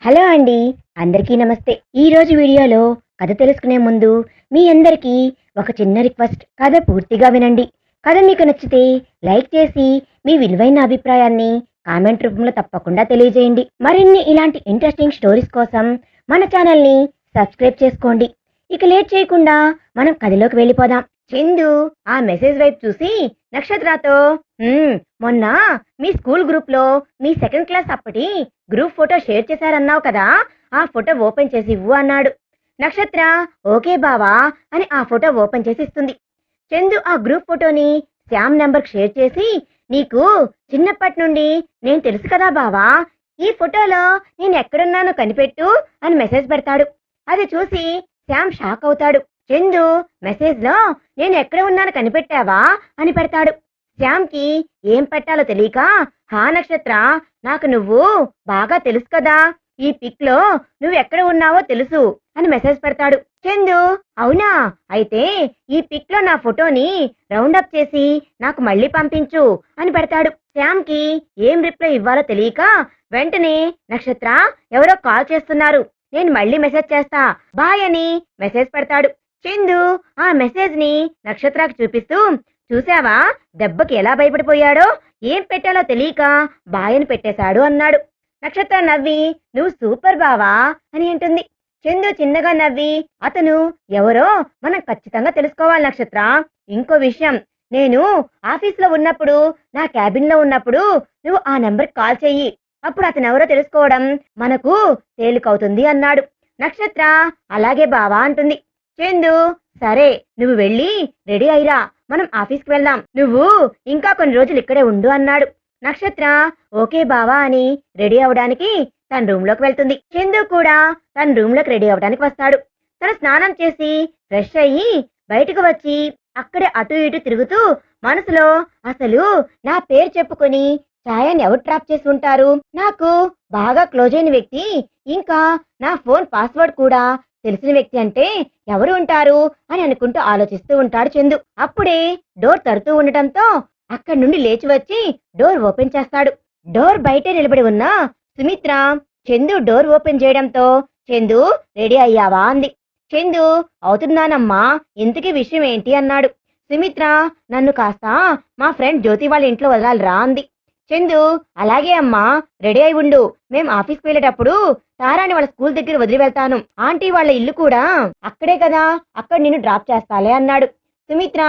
Hello అండి. అందరికీ నమస్తే. ఈరోజు వీడియోలో కథ తెలుసుకునే ముందు మీ అందరికీ ఒక చిన్న రిక్వెస్ట్. కథ పూర్తిగా వినండి. కథ మీకు నచ్చితే లైక్ చేసి మీ విలువైన అభిప్రాయాన్ని కామెంట్ రూపంలో తప్పకుండా తెలియజేయండి. మరిన్ని ఇలాంటి ఇంట్రెస్టింగ్ స్టోరీస్ కోసం మన ఛానల్ని సబ్స్క్రైబ్ చేసుకోండి. ఇక లేట్ చేయకుండా మనం కథలోకి వెళ్ళిపోదాం. చందు ఆ మెసేజ్ వైపు చూసి నక్షత్రతో మొన్న మీ స్కూల్ గ్రూప్ లో మీ సెకండ్ క్లాస్ అప్పటి గ్రూప్ ఫోటో షేర్ చేశారన్నావు కదా, ఆ ఫోటో ఓపెన్ చేసి ఇవ్వు అన్నాడు. నక్షత్ర ఓకే బావా అని ఆ ఫోటో ఓపెన్ చేసి ఇస్తుంది. చందు ఆ గ్రూప్ ఫోటోని శ్యామ్ నెంబర్ షేర్ చేసి, నీకు చిన్నప్పటి నుండి నేను తెలుసు కదా బావా, ఈ ఫోటోలో నేను ఎక్కడున్నానో కనిపెట్టు అని మెసేజ్ పెడతాడు. అది చూసి శ్యామ్ షాక్ అవుతాడు. చందు మెసేజ్ లో నేను ఎక్కడ ఉన్నానో కనిపెట్టావా అని పెడతాడు. శ్యామ్కి ఏం పెట్టాలో తెలియక, హా నక్షత్ర, నాకు నువ్వు బాగా తెలుసు కదా, ఈ పిక్ లో నువ్వు ఎక్కడ ఉన్నావో తెలుసు అని మెసేజ్ పెడతాడు. చందు అవునా, అయితే ఈ పిక్ లో నా ఫోటోని రౌండప్ చేసి నాకు మళ్ళీ పంపించు అని పెడతాడు. శ్యామ్కి ఏం రిప్లై ఇవ్వాలో తెలియక వెంటనే నక్షత్ర ఎవరో కాల్ చేస్తున్నారు, నేను మళ్ళీ మెసేజ్ చేస్తా బాయ్ అని మెసేజ్ పెడతాడు. చందు ఆ మెసేజ్ ని నక్షత్రాకి చూపిస్తూ, చూసావా దెబ్బకి ఎలా భయపడిపోయాడో, ఏం పెట్టాలో తెలియక బాయని పెట్టేశాడు అన్నాడు. నక్షత్ర నవ్వి నువ్వు సూపర్ బావా అని అంటుంది. చందు చిన్నగా నవ్వి, అతను ఎవరో మనం ఖచ్చితంగా తెలుసుకోవాలి నక్షత్ర. ఇంకో విషయం, నేను ఆఫీస్లో ఉన్నప్పుడు, నా క్యాబిన్ లో ఉన్నప్పుడు నువ్వు ఆ నెంబర్కి కాల్ చెయ్యి, అప్పుడు అతను ఎవరో తెలుసుకోవడం మనకు తేలికవుతుంది అన్నాడు. నక్షత్ర అలాగే బావా అంటుంది. చందు సరే నువ్వు వెళ్ళి రెడీ అయిరా, మనం ఆఫీస్కి వెళ్దాం, నువ్వు ఇంకా కొన్ని రోజులు ఇక్కడే ఉండు అన్నాడు. నక్షత్ర ఓకే బావా అని రెడీ అవడానికి తన రూమ్ లోకి వెళ్తుంది. చందు కూడా తన రూమ్ లోకి రెడీ అవడానికి వస్తాడు. తను స్నానం చేసి ఫ్రెష్ అయ్యి బయటకు వచ్చి అక్కడే అటు ఇటు తిరుగుతూ మనసులో, అసలు నా పేరు చెప్పుకొని ఛాయని ఎవరు ట్రాప్ చేసి ఉంటారు, నాకు బాగా క్లోజ్ అయిన వ్యక్తి, ఇంకా నా ఫోన్ పాస్వర్డ్ కూడా తెలిసిన వ్యక్తి అంటే ఎవరు ఉంటారు అని అనుకుంటూ ఆలోచిస్తూ ఉంటాడు చందు. అప్పుడే డోర్ తడుతూ ఉండటంతో అక్కడి నుండి లేచి వచ్చి డోర్ ఓపెన్ చేస్తాడు. డోర్ బయటే నిలబడి ఉన్న సుమిత్ర చందు డోర్ ఓపెన్ చేయడంతో, చందు రెడీ అయ్యావా అంది. చందు అవుతున్నానమ్మా, ఇంతకీ విషయం ఏంటి అన్నాడు. సుమిత్ర నన్ను కాస్త మా ఫ్రెండ్ జ్యోతి వాళ్ళ ఇంట్లో వదలాలిరా అంది. చందు అలాగే అమ్మా, రెడీ అయి ఉండు, మేం ఆఫీస్కి వెళ్ళేటప్పుడు తారాని వాళ్ళ స్కూల్ దగ్గర వదిలి వెళ్తాను, ఆంటీ వాళ్ళ ఇల్లు కూడా అక్కడే కదా, అక్కడ నిన్ను డ్రాప్ చేస్తాలే అన్నాడు. సుమిత్ర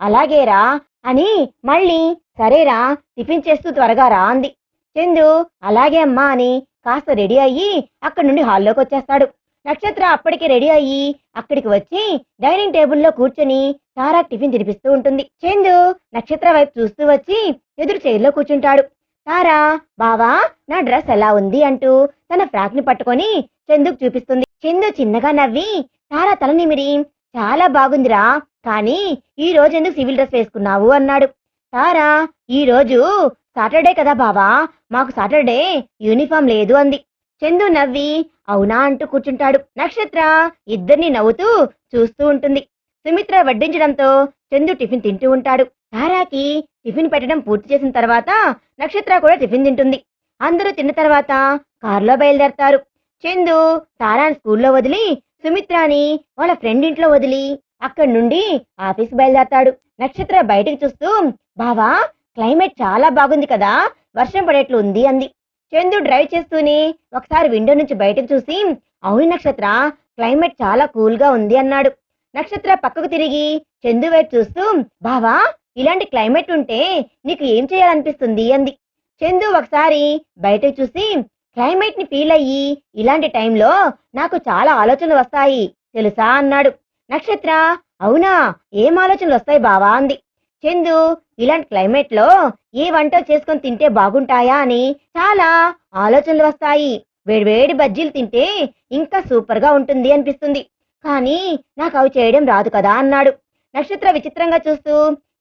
అలాగేరా అని మళ్ళీ సరేరా టిఫిన్ చేస్తూ త్వరగా రా అంది. చందు అలాగే అమ్మా అని కాస్త రెడీ అయ్యి అక్కడి నుండి హాల్లోకి వచ్చేస్తాడు. నక్షత్ర అప్పటికే రెడీ అయ్యి అక్కడికి వచ్చి డైనింగ్ టేబుల్లో కూర్చొని తారాకు టిఫిన్ తినిపిస్తూ ఉంటుంది. చందు నక్షత్ర వైపు చూస్తూ వచ్చి ఎదురు చైర్లో కూర్చుంటాడు. తారా బావా నా డ్రెస్ ఎలా ఉంది అంటూ తన ఫ్రాక్ ని పట్టుకొని చందుకు చూపిస్తుంది. చందు చిన్నగా నవ్వి తారా తల నిమిరి, చాలా బాగుందిరా, కానీ ఈ రోజు ఎందుకు సివిల్ డ్రెస్ వేసుకున్నావు అన్నాడు. తారా ఈ రోజు సాటర్డే కదా బావా, మాకు సాటర్డే యూనిఫామ్ లేదు అంది. చందు నవ్వి అవునా అంటూ కూర్చుంటాడు. నక్షత్ర ఇద్దరిని నవ్వుతూ చూస్తూ ఉంటుంది. సుమిత్ర వడ్డించడంతో చందు టిఫిన్ తింటూ ఉంటాడు. తారాకి టిఫిన్ పెట్టడం పూర్తి చేసిన తర్వాత నక్షత్ర కూడా టిఫిన్ తింటుంది. అందరూ తిన్న తర్వాత కారులో బయలుదేరతారు. చందు తారాని స్కూల్లో వదిలి సుమిత్రాని వాళ్ళ ఫ్రెండ్ ఇంట్లో వదిలి అక్కడి నుండి ఆఫీస్ బయలుదేరతాడు. నక్షత్ర బయటకు చూస్తూ, బావా క్లైమేట్ చాలా బాగుంది కదా, వర్షం పడేట్లు ఉంది అంది. చందు డ్రైవ్ చేస్తూనే ఒకసారి విండో నుంచి బయటకు చూసి, అవును నక్షత్ర క్లైమేట్ చాలా కూల్ గా ఉంది అన్నాడు. నక్షత్ర పక్కకు తిరిగి చందు వైపు చూస్తూ, బావా ఇలాంటి క్లైమేట్ ఉంటే నీకు ఏం చేయాలనిపిస్తుంది అంది. చందు ఒకసారి బయటకు చూసి, క్లైమేట్ ని ఫీల్ అయ్యి ఇలాంటి టైంలో నాకు చాలా ఆలోచనలు వస్తాయి తెలుసా అన్నాడు. నక్షత్ర అవునా, ఏం ఆలోచనలు వస్తాయి బావా అంది. చందు ఇలాంటి క్లైమేట్ లో ఏ వంట చేసుకొని తింటే బాగుంటాయా అని చాలా ఆలోచనలు వస్తాయి, వేడివేడి బజ్జీలు తింటే ఇంకా సూపర్ గా ఉంటుంది అనిపిస్తుంది, కానీ నాకు అవి చేయడం రాదు కదా అన్నాడు. నక్షత్ర విచిత్రంగా చూస్తూ,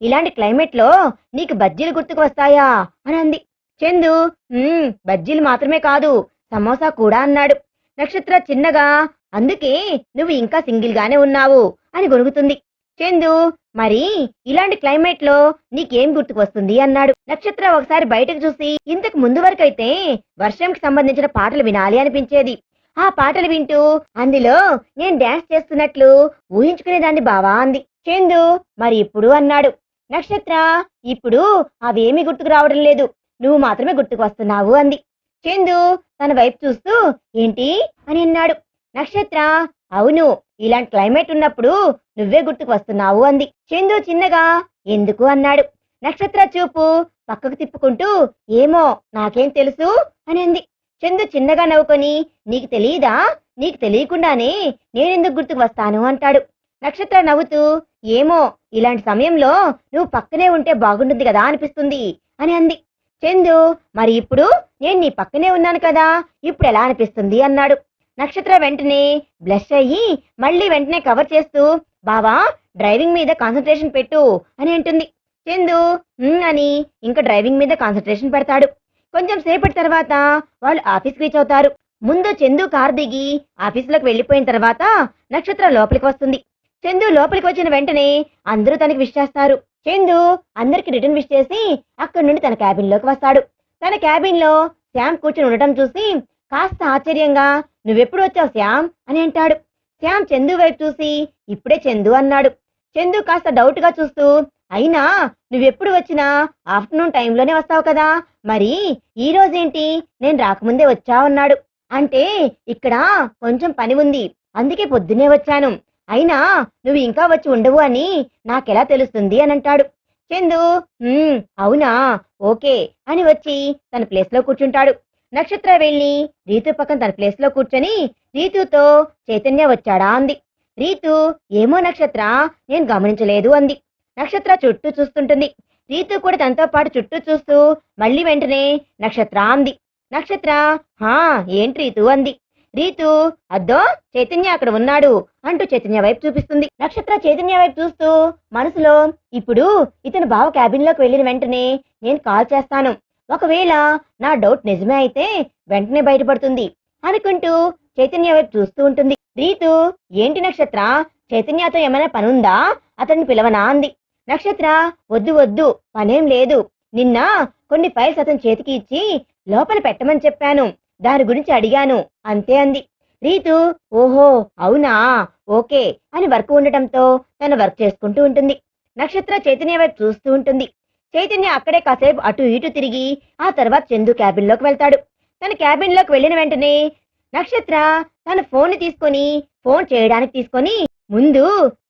ఇలాంటి క్లైమేట్ లో నీకు బజ్జీలు గుర్తుకు వస్తాయా అని అంది. చందు బజ్జీలు మాత్రమే కాదు, సమోసా కూడా అన్నాడు. నక్షత్ర చిన్నగా, అందుకే నువ్వు ఇంకా సింగిల్ గానే ఉన్నావు అని గొనుగుతుంది. చందు, మరి ఇలాంటి క్లైమేట్ లో నీకేం గుర్తుకు వస్తుంది అన్నాడు. నక్షత్ర ఒకసారి బయటకు చూసి ఇంతకు ముందు వరకైతే వర్షంకి సంబంధించిన పాటలు వినాలి అనిపించేది. ఆ పాటలు వింటూ అందులో నేను డాన్స్ చేస్తున్నట్లు ఊహించుకునేదాన్ని బావా అంది. చందు, మరి ఇప్పుడు అన్నాడు. నక్షత్ర, ఇప్పుడు అవేమీ గుర్తుకు రావడం లేదు, నువ్వు మాత్రమే గుర్తుకు వస్తున్నావు అంది. చందు తన వైపు చూస్తూ ఏంటి అని అన్నాడు. నక్షత్ర, అవును, ఇలాంటి క్లైమేట్ ఉన్నప్పుడు నువ్వే గుర్తుకు వస్తున్నావు అంది. చందు చిన్నగా ఎందుకు అన్నాడు. నక్షత్ర చూపు పక్కకు తిప్పుకుంటూ ఏమో నాకేం తెలుసు అని అంది. చందు చిన్నగా నవ్వుకొని నీకు తెలియదా, నీకు తెలియకుండానే నేనెందుకు గుర్తుకు వస్తాను అంటాడు. నక్షత్ర నవ్వుతూ ఏమో ఇలాంటి సమయంలో నువ్వు పక్కనే ఉంటే బాగుంటుంది కదా అనిపిస్తుంది అని అంది. చందు, మరి ఇప్పుడు నేను నీ పక్కనే ఉన్నాను కదా, ఇప్పుడు ఎలా అనిపిస్తుంది అన్నాడు. నక్షత్ర వెంటనే బ్లష్ అయ్యి మళ్ళీ వెంటనే కవర్ చేస్తూ బావా డ్రైవింగ్ మీద కాన్సన్ట్రేషన్ పెట్టు అని అంటుంది. చందు అని ఇంకా డ్రైవింగ్ మీద కాన్సన్ట్రేషన్ పెడతాడు. కొంచెం సేపటి తర్వాత వాళ్ళు ఆఫీస్కి రీచ్ అవుతారు. ముందు చందు కార్ దిగి ఆఫీసులోకి వెళ్ళిపోయిన తర్వాత నక్షత్ర లోపలికి వస్తుంది. చందు లోపలికి వచ్చిన వెంటనే అందరూ తనకి విష్ చేస్తారు. చందు అందరికి రిటర్న్ విష్ చేసి అక్కడి నుండి తన క్యాబిన్ లోకి వస్తాడు. తన క్యాబిన్ లో శ్యామ్ కూర్చుని ఉండటం చూసి కాస్త ఆశ్చర్యంగా నువ్వెప్పుడు వచ్చావు శ్యామ్ అని అంటాడు. శ్యామ్ చందు వైపు చూసి ఇప్పుడే చందు అన్నాడు. చందు కాస్త డౌట్ గా చూస్తూ అయినా నువ్వెప్పుడు వచ్చినా ఆఫ్టర్నూన్ టైంలోనే వస్తావు కదా, మరి ఈ రోజేంటి నేను రాకముందే వచ్చావు అన్నాడు. అంటే ఇక్కడ కొంచెం పని ఉంది, అందుకే పొద్దునే వచ్చాను, అయినా నువ్వు ఇంకా వచ్చి ఉండవు అని నాకెలా తెలుస్తుంది అని అంటాడు. చందు అవునా, ఓకే అని వచ్చి తన ప్లేస్ లో కూర్చుంటాడు. నక్షత్ర వెళ్ళి రీతు పక్కన తన ప్లేస్ లో కూర్చొని రీతుతో చైతన్య వచ్చాడా అంది. రీతు ఏమో నక్షత్ర నేను గమనించలేదు అంది. నక్షత్ర చుట్టూ చూస్తుంటుంది. రీతు కూడా తనతో పాటు చుట్టూ చూస్తూ మళ్ళీ వెంటనే నక్షత్ర అంది. నక్షత్ర హా ఏంటి రీతు అంది. రీతు అద్దో చైతన్య అక్కడ ఉన్నాడు అంటూ చైతన్య వైపు చూపిస్తుంది. నక్షత్ర చైతన్య వైపు చూస్తూ మనసులో ఇప్పుడు ఇతను బావ క్యాబిన్ లోకి వెళ్ళిన వెంటనే నేను కాల్ చేస్తాను, ఒకవేళ నా డౌట్ నిజమే అయితే వెంటనే బయటపడుతుంది అనుకుంటూ చైతన్య వైపు చూస్తూ ఉంటుంది. రీతు ఏంటి నక్షత్ర, చైతన్యతో ఏమైనా పనుందా, అతన్ని పిలవనా అంది. నక్షత్ర వద్దు వద్దు పనేం లేదు, నిన్న కొన్ని ఫైల్స్ అతని చేతికి ఇచ్చి లోపల పెట్టమని చెప్పాను, దాని గురించి అడిగాను అంతే అంది. రీతు ఓహో అవునా, ఓకే అని వర్క్ ఉండటంతో తన వర్క్ చేసుకుంటూ ఉంటుంది. నక్షత్ర చైతన్య వైపు చూస్తూ ఉంటుంది. చైతన్య అక్కడే కాసేపు అటు ఇటు తిరిగి ఆ తర్వాత చందు క్యాబిన్ లోకి వెళ్తాడు. తన క్యాబిన్ లోకి వెళ్ళిన వెంటనే నక్షత్ర తన ఫోన్ తీసుకొని ఫోన్ చేయడానికి తీసుకొని ముందు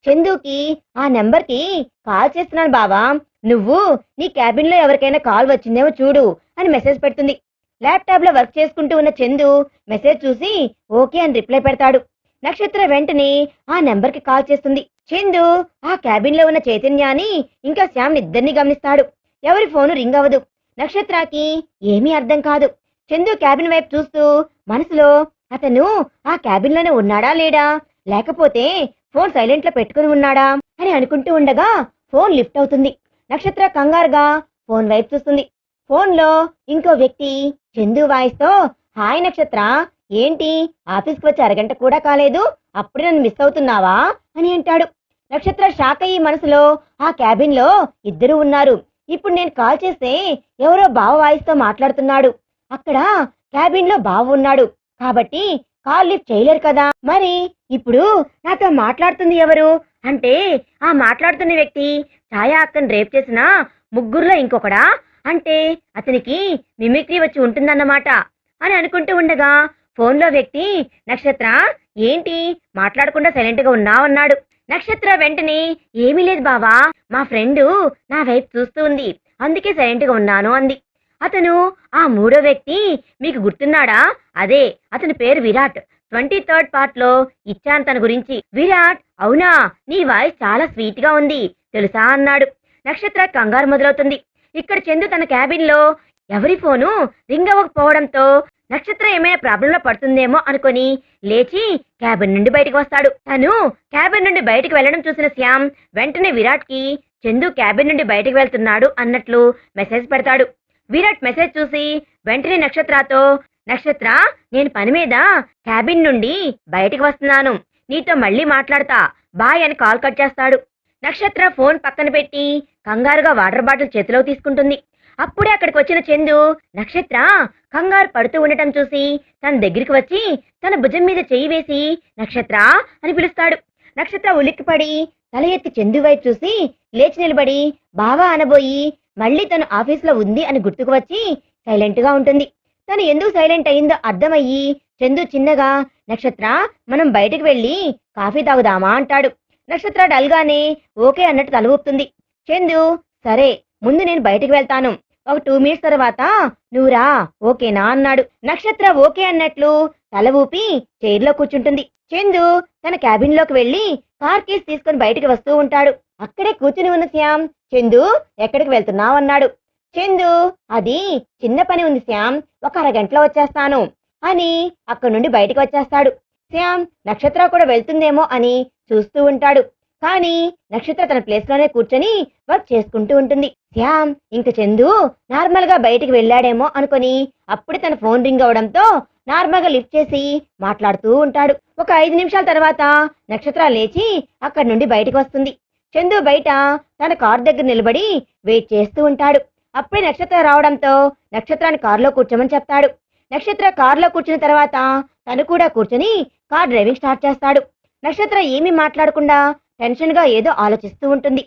చందుకి ఆ నెంబర్ కి కాల్ చేస్తున్నాను బావా, నువ్వు నీ క్యాబిన్ లో ఎవరికైనా కాల్ వచ్చిందేమో చూడు అని మెసేజ్ పెడుతుంది. ల్యాప్టాప్ లో వర్క్ చేసుకుంటూ ఉన్న చందు మెసేజ్ చూసి ఓకే అని రిప్లై పెడతాడు. నక్షత్ర వెంటనే ఆ నెంబర్ కి కాల్ చేస్తుంది. చందు ఆ క్యాబిన్ లో ఉన్న చైతన్యాని ఇంకా శ్యామ్ ఇద్దరిని గమనిస్తాడు. ఎవరి ఫోను రింగ్ అవ్వదు. నక్షత్రకి ఏమీ అర్థం కాదు. చందు క్యాబిన్ వైపు చూస్తూ మనసులో అతను ఆ క్యాబిన్ లోనే ఉన్నాడా లేడా, లేకపోతే ఫోన్ సైలెంట్ లో పెట్టుకుని ఉన్నాడా అని అనుకుంటూ ఉండగా ఫోన్ లిఫ్ట్ అవుతుంది. నక్షత్ర కంగారుగా ఫోన్ వైపు చూస్తుంది. ఫోన్ లో ఇంకో వ్యక్తి చందు వాయిస్ తో హాయ్ నక్షత్ర, ఏంటి ఆఫీస్కి వచ్చి అరగంట కూడా కాలేదు, అప్పుడే నన్ను మిస్ అవుతున్నావా అని అంటాడు. నక్షత్ర షాక్ అయ్యి మనసులో ఆ క్యాబిన్ లో ఇద్దరు ఉన్నారు, ఇప్పుడు నేను కాల్ చేస్తే ఎవరో బావ వాయిస్ తో మాట్లాడుతున్నాడు, అక్కడ క్యాబిన్ లో బావ ఉన్నాడు కాబట్టి కాల్ లిఫ్ట్ చేయలేరు కదా, మరి ఇప్పుడు నాతో మాట్లాడుతుంది ఎవరు అంటే ఆ మాట్లాడుతున్న వ్యక్తి ఛాయా అక్కని రేప్ చేసిన ముగ్గురులో ఇంకొకడా, అంటే అతనికి మిమిక్రీ వచ్చి ఉంటుందన్నమాట అని అనుకుంటూ ఉండగా ఫోన్లో వ్యక్తి నక్షత్ర ఏంటి మాట్లాడకుండా సైలెంట్ గా ఉన్నావన్నాడు. నక్షత్ర వెంటనే ఏమీ లేదు బావా, మా ఫ్రెండ్ నా వైపు చూస్తూ ఉంది, అందుకే సైలెంట్ గా ఉన్నాను అంది. అతను ఆ మూడో వ్యక్తి మీకు గుర్తున్నాడా, అదే అతని పేరు విరాట్, 23rd పార్ట్ లో ఇచ్చాను తన గురించి. విరాట్ అవునా, నీ వాయిస్ చాలా స్వీట్ గా ఉంది తెలుసా అన్నాడు. నక్షత్ర కంగారు మొదలవుతుంది. ఇక్కడ చందు తన క్యాబిన్ లో ఎవరి ఫోను రింగ్ అవ్వకపోవడంతో నక్షత్ర ఏమైనా ప్రాబ్లంలో పడుతుందేమో అనుకొని లేచి క్యాబిన్ నుండి బయటకు వస్తాడు. తను క్యాబిన్ నుండి బయటకు వెళ్లడం చూసిన శ్యామ్ వెంటనే విరాట్ కి చందు క్యాబిన్ నుండి బయటకు వెళ్తున్నాడు అన్నట్లు మెసేజ్ పెడతాడు. విరాట్ మెసేజ్ చూసి వెంటనే నక్షత్రతో నక్షత్ర నేను పని మీద క్యాబిన్ నుండి బయటకు వస్తున్నాను, నీతో మళ్ళీ మాట్లాడతా బాయ్ అని కాల్ కట్ చేస్తాడు. నక్షత్ర ఫోన్ పక్కన పెట్టి కంగారుగా వాటర్ బాటిల్ చేతిలో తీసుకుంటుంది. అప్పుడే అక్కడికి వచ్చిన చందు నక్షత్ర కంగారు పడుతూ ఉండటం చూసి తన దగ్గరికి వచ్చి తన భుజం మీద చెయ్యి వేసి నక్షత్ర అని పిలుస్తాడు. నక్షత్ర ఉలిక్కిపడి తల ఎత్తి చందు వైపు చూసి లేచి నిలబడి బావా అనబోయి మళ్ళీ తను ఆఫీసులో ఉంది అని గుర్తుకు వచ్చి సైలెంట్ గా ఉంటుంది. తను ఎందుకు సైలెంట్ అయిందో అర్థమయ్యి చందు చిన్నగా నక్షత్ర మనం బయటికి వెళ్ళి కాఫీ తాగుదామా అంటాడు. నక్షత్ర డల్గానే ఓకే అన్నట్టు తల ఊపుతుంది. చందు సరే ముందు నేను బయటికి వెళ్తాను, ఒక 2 మినిట్స్ తర్వాత నువ్వురా ఓకేనా అన్నాడు. నక్షత్ర ఓకే అన్నట్లు తల ఊపి చైర్లో కూర్చుంటుంది. చందు తన క్యాబిన్ లోకి వెళ్లి కార్ కీస్ తీసుకుని బయటికి వస్తూ ఉంటాడు. అక్కడే కూర్చుని ఉన్న శ్యామ్ చందు ఎక్కడికి వెళ్తున్నావు అన్నాడు. చందు అది చిన్న పని ఉంది శ్యామ్, ఒక అరగంటలో వచ్చేస్తాను అని అక్కడి నుండి బయటికి వచ్చేస్తాడు. శ్యామ్ నక్షత్ర కూడా వెళ్తుందేమో అని చూస్తూ ఉంటాడు. కానీ నక్షత్ర తన ప్లేస్ లోనే కూర్చొని వర్క్ చేసుకుంటూ ఉంటుంది. శ్యామ్ ఇంక చందు నార్మల్ గా బయటికి వెళ్ళాడేమో అనుకుని అప్పుడే తన ఫోన్ రింగ్ అవడంతో నార్మల్ గా లిఫ్ట్ చేసి మాట్లాడుతూ ఉంటాడు. ఒక 5 నిమిషాల తర్వాత నక్షత్ర లేచి అక్కడి నుండి బయటికి వస్తుంది. చందు బయట తన కార్ దగ్గర నిలబడి వెయిట్ చేస్తూ ఉంటాడు. అప్పుడే నక్షత్ర రావడంతో నక్షత్రాన్ని కారులో కూర్చోమని చెప్తాడు. నక్షత్ర కారులో కూర్చున్న తర్వాత తను కూడా కూర్చొని కార్ డ్రైవింగ్ స్టార్ట్ చేస్తాడు. నక్షత్ర ఏమీ మాట్లాడకుండా టెన్షన్ గా ఏదో ఆలోచిస్తూ ఉంటుంది.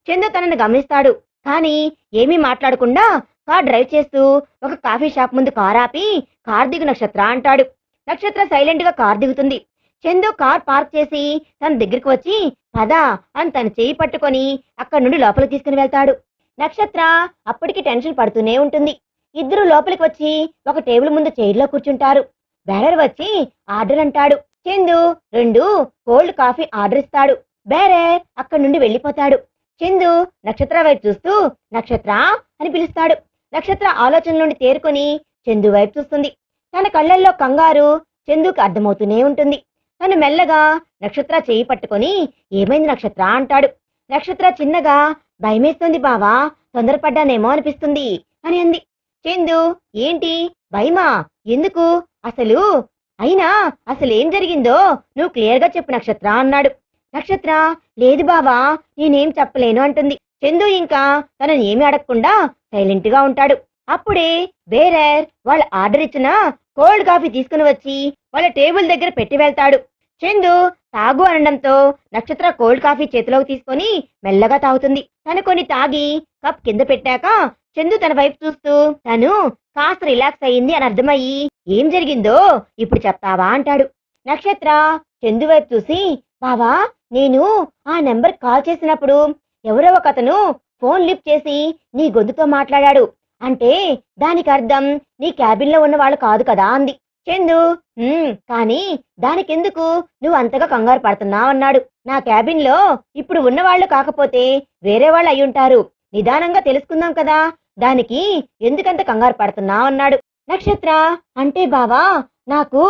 చందు తనని గమనిస్తాడు, కానీ ఏమీ మాట్లాడకుండా కార్ డ్రైవ్ చేస్తూ ఒక కాఫీ షాప్ ముందు కార్ ఆపి కార్ దిగు నక్షత్ర అంటాడు. నక్షత్ర సైలెంట్ గా కార్ దిగుతుంది. చందు కార్ పార్క్ చేసి తన దగ్గరికి వచ్చి పదా అని తన చేయి పట్టుకొని అక్కడి నుండి లోపలికి తీసుకుని వెళ్తాడు. నక్షత్ర అప్పటికి టెన్షన్ పడుతూనే ఉంటుంది. ఇద్దరు లోపలికి వచ్చి ఒక టేబుల్ ముందు చైర్లో కూర్చుంటారు. బేరర్ వచ్చి ఆర్డర్ అంటాడు. చందు 2 కోల్డ్ కాఫీ ఆర్డర్ ఇస్తాడు. బేరర్ అక్కడి నుండి వెళ్ళిపోతాడు. చందు నక్షత్ర వైపు చూస్తూ నక్షత్ర అని పిలుస్తాడు. నక్షత్ర ఆలోచన నుండి తేరుకొని చందు వైపు చూస్తుంది. తన కళ్ళల్లో కంగారు చందుకు అర్థమవుతూనే ఉంటుంది. తను మెల్లగా నక్షత్ర చేయి పట్టుకొని ఏమైంది నక్షత్ర అంటాడు. నక్షత్ర చిన్నగా భయమేస్తుంది బావా, తొందరపడ్డానేమో అనిపిస్తుంది అని అంది. చందు ఏంటి భయమా, ఎందుకు అసలు, అయినా అసలేం జరిగిందో నువ్వు క్లియర్ గా చెప్పు నక్షత్ర అన్నాడు. నక్షత్ర లేదు బావా నేనేం చెప్పలేను అంటుంది. చందు ఇంకా తనని ఏమీ అడగకుండా సైలెంట్ గా ఉంటాడు. అప్పుడే బేరర్ వాళ్ళ ఆర్డర్ ఇచ్చిన కోల్డ్ కాఫీ తీసుకుని వచ్చి వాళ్ళ టేబుల్ దగ్గర పెట్టి వెళ్తాడు. చందు తాగు అనడంతో నక్షత్ర కోల్డ్ కాఫీ చేతిలోకి తీసుకొని మెల్లగా తాగుతుంది. తను కొన్ని తాగి కప్ కింద పెట్టాక చందు తన వైపు చూస్తూ తను కాస్త రిలాక్స్ అయ్యింది అని అర్థమయ్యి ఏం జరిగిందో ఇప్పుడు చెప్తావా అంటాడు. నక్షత్ర చందు వైపు చూసి బావా నేను ఆ నెంబర్ కాల్ చేసినప్పుడు ఎవరో ఒక అతను ఫోన్ లిఫ్ట్ చేసి నీ గొంతుతో మాట్లాడాడు, అంటే దానికి అర్థం నీ క్యాబిన్ లో ఉన్న వాళ్ళు కాదు కదా అంది. చందు కానీ దానికెందుకు నువ్వు అంతగా కంగారు పడుతున్నావు అన్నాడు. నా క్యాబిన్ లో ఇప్పుడు ఉన్నవాళ్లు కాకపోతే వేరే వాళ్ళు అయ్యుంటారు, నిదానంగా తెలుసుకుందాం కదా, దానికి ఎందుకంత కంగారు పడుతున్నావు అన్నాడు. నక్షత్ర అంటే బావా నాకు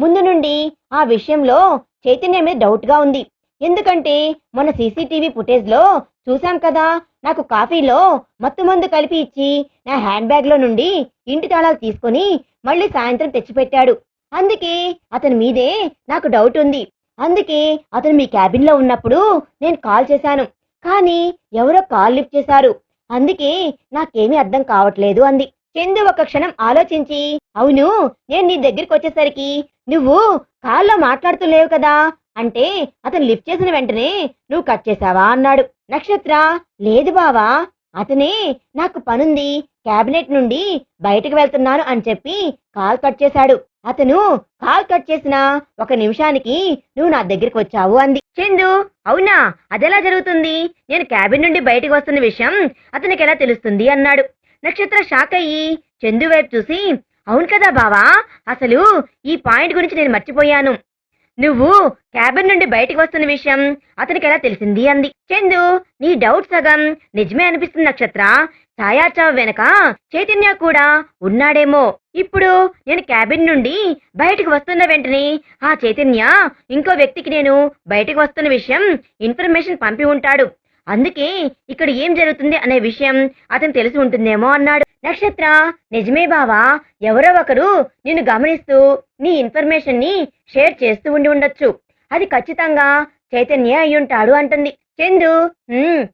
ముందు నుండి ఆ విషయంలో చైతన్య మీద డౌట్ గా ఉంది. ఎందుకంటే మన సీసీటీవీ ఫుటేజ్ లో చూసాం కదా, నాకు కాఫీలో మత్తు మందు కలిపి ఇచ్చి నా హ్యాండ్ బ్యాగ్ లో నుండి ఇంటి తాళాలు తీసుకొని మళ్ళీ సాయంత్రం తెచ్చిపెట్టాడు. అందుకే అతని మీదే నాకు డౌట్ ఉంది. అందుకే అతను మీ క్యాబిన్ లో ఉన్నప్పుడు నేను కాల్ చేశాను, కానీ ఎవరో కాల్ లిఫ్ట్ చేశారు, అందుకే నాకేమీ అర్థం కావట్లేదు అంది. చందు ఒక క్షణం ఆలోచించి అవును నేను నీ దగ్గరికి వచ్చేసరికి నువ్వు కాల్లో మాట్లాడుతూ లేవు కదా, అంటే అతను లిఫ్ట్ చేసిన వెంటనే నువ్వు కట్ చేశావా అన్నాడు. నక్షత్ర లేదు బావా అతనే నాకు పనుంది క్యాబినెట్ నుండి బయటకు వెళ్తున్నాను అని చెప్పి కాల్ కట్ చేశాడు. అతను కాల్ కట్ చేసిన 1 నిమిషానికి నువ్వు నా దగ్గరికి వచ్చావు అంది. చందు అవునా అదెలా జరుగుతుంది, నేను క్యాబిన్ నుండి బయటకు వస్తున్న విషయం అతనికి ఎలా తెలుస్తుంది అన్నాడు. నక్షత్ర షాక్ అయ్యి చందు వైపు చూసి అవును కదా బావా, అసలు ఈ పాయింట్ గురించి నేను మర్చిపోయాను, నువ్వు క్యాబిన్ నుండి బయటికి వస్తున్న విషయం అతనికి ఎలా తెలిసింది అంది. చందు నీ డౌట్ సగం నిజమే అనిపిస్తుంది నక్షత్ర, ఛాయాచావ్ వెనక చైతన్య కూడా ఉన్నాడేమో. ఇప్పుడు నేను క్యాబిన్ నుండి బయటకు వస్తున్న వెంటనే ఆ చైతన్య ఇంకో వ్యక్తికి నేను బయటకు వస్తున్న విషయం ఇన్ఫర్మేషన్ పంపి ఉంటాడు, అందుకే ఇక్కడ ఏం జరుగుతుంది అనే విషయం అతను తెలిసి ఉంటుందేమో అన్నాడు. నక్షత్ర నిజమే బావా, ఎవరో ఒకరు నిన్ను గమనిస్తూ నీ ఇన్ఫర్మేషన్ ని షేర్ చేస్తూ ఉండి ఉండొచ్చు, అది ఖచ్చితంగా చైతన్య అయ్యుంటాడు అంటుంది. చందు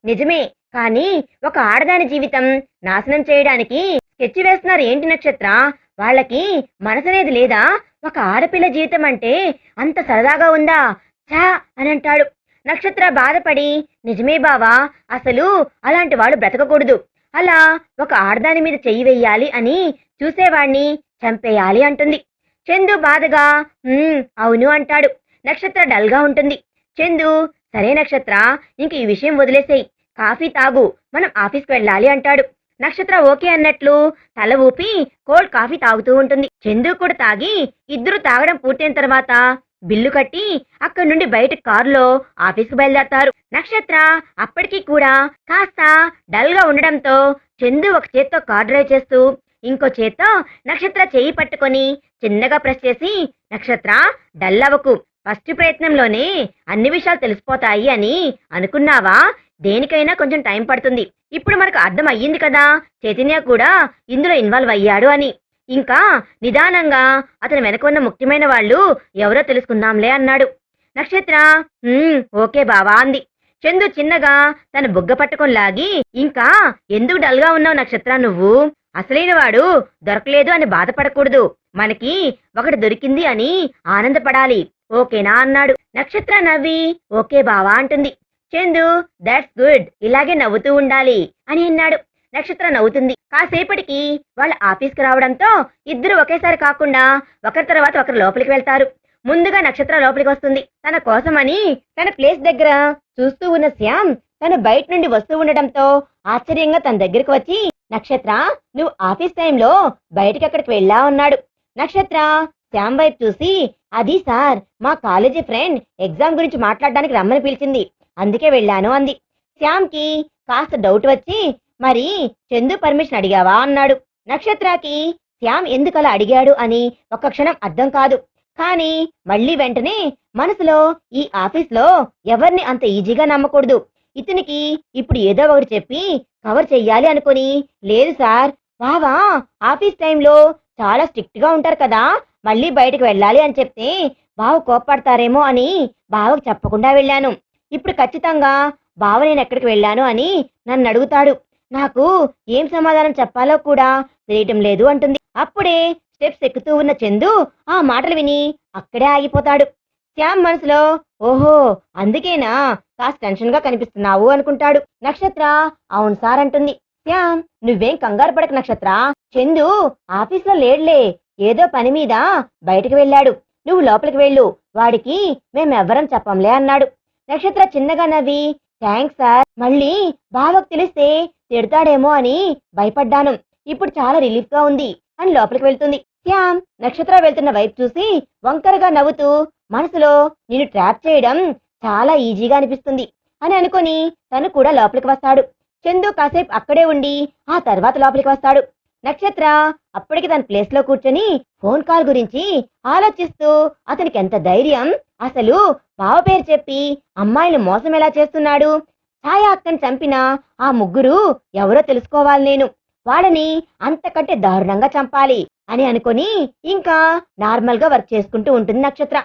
నిజమే. కానీ ఒక ఆడదాని జీవితం నాశనం చేయడానికి స్కెచ్ వేస్తున్నారు ఏంటి నక్షత్ర? వాళ్ళకి మనసనేది లేదా? ఒక ఆడపిల్ల జీవితం అంటే అంత సరదాగా ఉందా? ఛా అని అంటాడు. నక్షత్ర బాధపడి, నిజమే బావా, అసలు అలాంటి వాళ్ళు బ్రతకకూడదు. అలా ఒక ఆడదాని మీద చెయ్యి వెయ్యాలి అని చూసేవాణ్ణి చంపేయాలి అంటుంది. చందు బాధగా అవును అంటాడు. నక్షత్ర డల్గా ఉంటుంది. చందు, సరే నక్షత్ర, ఇంక ఈ విషయం వదిలేసేయి, కాఫీ తాగు, మనం ఆఫీస్కి వెళ్ళాలి అంటాడు. నక్షత్ర ఓకే అన్నట్లు తల ఊపి కోల్డ్ కాఫీ తాగుతూ ఉంటుంది. చందు కూడా తాగి ఇద్దరు తాగడం పూర్తయిన తర్వాత బిల్లు కట్టి అక్కడి నుండి బయట కారులో ఆఫీస్కి బయలుదేరతారు. నక్షత్ర అప్పటికీ కూడా కాస్త డల్ గా ఉండడంతో చందు ఒక చేత్తో కార్ డ్రైవ్ చేస్తూ ఇంకో చేత్తో నక్షత్ర చెయ్యి పట్టుకొని చిన్నగా ప్రెస్ చేసి, నక్షత్ర డల్ అవ్వకు, ఫస్ట్ ప్రయత్నంలోనే అన్ని విషయాలు తెలిసిపోతాయి అని అనుకున్నావా? దేనికైనా కొంచెం టైం పడుతుంది. ఇప్పుడు మనకు అర్థం అయ్యింది కదా చైతన్య కూడా ఇందులో ఇన్వాల్వ్ అయ్యాడు అని. ఇంకా నిదానంగా అతని వెనక ఉన్న ముఖ్యమైన వాళ్ళు ఎవరో తెలుసుకుందాంలే అన్నాడు. నక్షత్ర ఓకే బావా అంది. చందు చిన్నగా తన బుగ్గ పట్టుకొని లాగి, ఇంకా ఎందుకు డల్గా ఉన్నావు నక్షత్ర? నువ్వు అసలైన వాడు దొరకలేదు అని బాధపడకూడదు, మనకి ఒకటి దొరికింది అని ఆనందపడాలి, ఓకేనా అన్నాడు. నక్షత్ర నవ్వి ఓకే బావా అంటుంది. చందు దట్స్ గుడ్, ఇలాగే నవ్వుతూ ఉండాలి అని అన్నాడు. నక్షత్ర నవ్వుతుంది. కాసేపటికి వాళ్ళ ఆఫీస్కి రావడంతో ఇద్దరు ఒకేసారి కాకుండా ఒకరి తర్వాత ఒకరు లోపలికి వెళ్తారు. ముందుగా నక్షత్ర లోపలికి వస్తుంది. తన కోసమని తన ప్లేస్ దగ్గర చూస్తూ ఉన్న శ్యామ్ తను బయట నుండి వస్తూ ఉండటంతో ఆశ్చర్యంగా తన దగ్గరికి వచ్చి, నక్షత్ర, నువ్వు ఆఫీస్ టైంలో బయటికి ఎక్కడికి వెళ్ళా అన్నాడు. నక్షత్ర శ్యామ్ వైపు చూసి, అది సార్, మా కాలేజీ ఫ్రెండ్ ఎగ్జామ్ గురించి మాట్లాడడానికి రమ్మని పిలిచింది, అందుకే వెళ్ళాను అంది. శ్యామ్కి కాస్త డౌట్ వచ్చి, మరి చందు పర్మిషన్ అడిగావా అన్నాడు. నక్షత్రకి శ్యామ్ ఎందుకలా అడిగాడు అని ఒక్క క్షణం అర్థం కాదు. కానీ మళ్ళీ వెంటనే మనసులో ఈ ఆఫీస్లో ఎవరిని అంత ఈజీగా నమ్మకూడదు, ఇతనికి ఇప్పుడు ఏదో ఒకటి చెప్పి కవర్ చెయ్యాలి అనుకుని, లేదు సార్, బావా ఆఫీస్ టైంలో చాలా స్ట్రిక్ట్ గా ఉంటారు కదా, మళ్ళీ బయటకు వెళ్ళాలి అని చెప్తే బావ కోప్పడతారేమో అని బావకు చెప్పకుండా వెళ్ళాను. ఇప్పుడు ఖచ్చితంగా బావ నేను ఎక్కడికి వెళ్ళాను అని నన్ను అడుగుతాడు, నాకు ఏం సమాధానం చెప్పాలో కూడా తెలియటం లేదు అంటుంది. అప్పుడే స్టెప్స్ ఎక్కుతూ ఉన్న చందు ఆ మాటలు విని అక్కడే ఆగిపోతాడు. శ్యామ్ మనసులో, ఓహో అందుకేనా కాస్త టెన్షన్ గా కనిపిస్తున్నావు అనుకుంటాడు. నక్షత్ర అవును సార్ అంటుంది. శ్యామ్, నువ్వేం కంగారు పడక నక్షత్ర, చందు ఆఫీస్ లో లేడులే, ఏదో పని మీద బయటకు వెళ్ళాడు, నువ్వు లోపలికి వెళ్ళు, వాడికి మేమెవ్వరం చెప్పంలే అన్నాడు. నక్షత్ర చిన్నగా నవ్వి, థ్యాంక్స్ సార్, మళ్ళీ బావకు తెలిస్తే తిడతాడేమో అని భయపడ్డాను, ఇప్పుడు చాలా రిలీఫ్ గా ఉంది అని లోపలికి వెళ్తుంది. శ్యామ్ నక్షత్ర వెళ్తున్న వైపు చూసి వంకరగా నవ్వుతూ, మనసులో నిన్ను ట్రాప్ చేయడం చాలా ఈజీగా అనిపిస్తుంది అని అనుకుని తను కూడా లోపలికి వస్తాడు. చందు కాసేపు అక్కడే ఉండి ఆ తర్వాత లోపలికి వస్తాడు. నక్షత్ర అప్పటికి తన ప్లేస్ లో కూర్చొని ఫోన్ కాల్ గురించి ఆలోచిస్తూ, అతనికి ఎంత ధైర్యం, అసలు బావ పేరు చెప్పి అమ్మాయిని మోసం ఎలా చేస్తున్నాడు, ఛాయ అక్కని చంపిన ఆ ముగ్గురు ఎవరో తెలుసుకోవాలి, నేను వాళ్ళని అంతకంటే దారుణంగా చంపాలి అని అనుకుని ఇంకా నార్మల్ గా వర్క్ చేసుకుంటూ ఉంటుంది నక్షత్ర.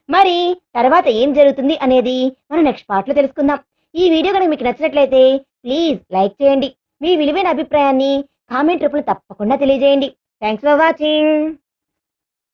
మరి తర్వాత ఏం జరుగుతుంది అనేది మనం నెక్స్ట్ పార్ట్ లో తెలుసుకుందాం. ఈ వీడియో కనుక మీకు నచ్చినట్లయితే ప్లీజ్ లైక్ చేయండి, మీ విలువైన అభిప్రాయాన్ని కామెంట్ రూపంలో తప్పకుండా తెలియజేయండి. Thanks for watching.